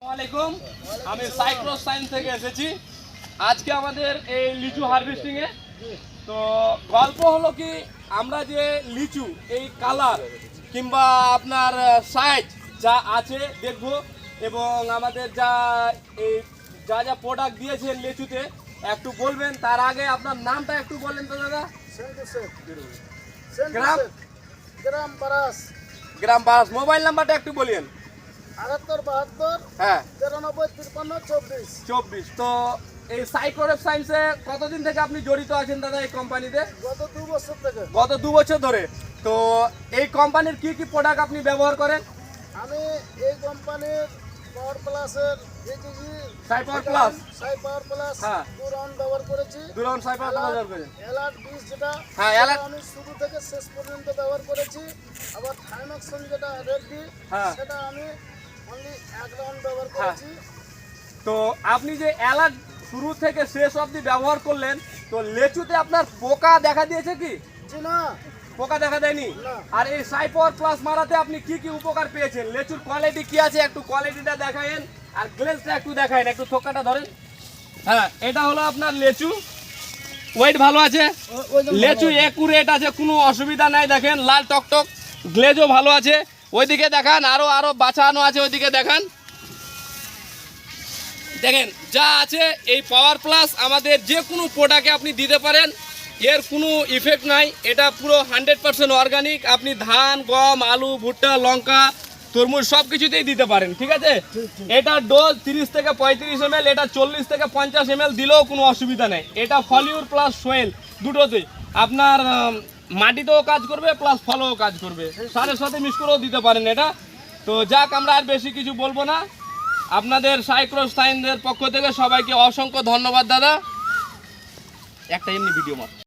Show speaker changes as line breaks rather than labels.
আসসালামাইকুম, আমি সাইক্রোস সায়েন্স থেকে এসেছি আজকে আমাদের এই লিচু হারভেস্টিং এ। তো গল্প হলো কি, আমরা যে লিচু এই কালার কিংবা আপনার সাইজ যা আছে দেখবো, এবং আমাদের যা এই যা প্রোডাক্ট দিয়েছেন লিচুতে একটু বলবেন। তার আগে আপনার নামটা একটু বলেন তো দাদা। গ্রাম গ্রাম বারাস। মোবাইল নাম্বারটা একটু বলেন।
78
হ্যাঁ,
72 53 24।
তো এই সাইক্রোস সায়েন্সে কতদিন থেকে আপনি জড়িত আছেন দাদা এই কোম্পানিতে?
গত 2 বছর থেকে।
গত 2 বছর ধরে। তো এই কোম্পানির কি কি প্রোডাক্ট আপনি ব্যবহার করেন?
আমি এই কোম্পানির পাওয়ার প্লাসের এজিজি
সাই পাওয়ার প্লাস,
হ্যাঁ 2 রাউন্ড ব্যবহার করেছি।
2 রাউন্ড সাই পাওয়ার প্লাস ব্যবহার করেন।
অ্যালার্ট 20 যেটা,
হ্যাঁ অ্যালার্ট
আমি শুরু থেকে শেষ পর্যন্ত ব্যবহার করেছি। আবার থাইমক্সন যেটা রেডি,
হ্যাঁ
সেটা আমি অনলি 1 রাউন্ড ব্যবহার করেছি।
তো আপনি যে অ্যালার্ট শুরু থেকে শেষ অবধি ব্যবহার করলেন, তো লেচুতে আপনার পোকা দেখা দিয়েছে কি?
জি না,
পোকা দেখা দেয়নি।
না।
আর এই সাই পাওয়ার প্লাস মারাতে আপনি কি কি উপকার পেয়েছেন? লেচুর কোয়ালিটি কি আছে একটু কোয়ালিটিটা দেখায়েন, আর গ্লেজটা একটু দেখায়েন। একটু থোকাটা ধরেন। হ্যাঁ, এটা হলো আপনার লেচু, ওয়েট ভালো আছে, লেচু একুরেট আছে, কোনো অসুবিধা নাই। দেখেন লাল টকটক, গ্লেজও ভালো আছে। ওইদিকে দেখান, আরো বাঁচানো আছে, ওইদিকে দেখান। দেখেন যা আছে এই পাওয়ার প্লাস আমাদের যে কোনো প্রোডাক্টে আপনি দিতে পারেন, এর কোনো ইফেক্ট নাই। এটা পুরো 100% অর্গানিক। আপনি ধান, গম, আলু, ভুট্টা, লঙ্কা, তরমুজ সব কিছুতেই দিতে পারেন, ঠিক আছে? এটা ডোজ 30 থেকে 35 ml, এটা 40 থেকে 50 ml দিলেও কোনো অসুবিধা নেই। এটা ফলিউর প্লাস সোয়েল দুটোতেই আপনার মাটিতেও কাজ করবে, প্লাস ফলেও কাজ করবে। সারের সাথে মিক্স করেও দিতে পারেন এটা। তো যাক, আমরা আর বেশি কিছু বলবো না। আপনাদের সাইক্রোস সায়েন্সের পক্ষ থেকে সবাইকে অসংখ্য ধন্যবাদ দাদা। একটা এমনি ভিডিও মার।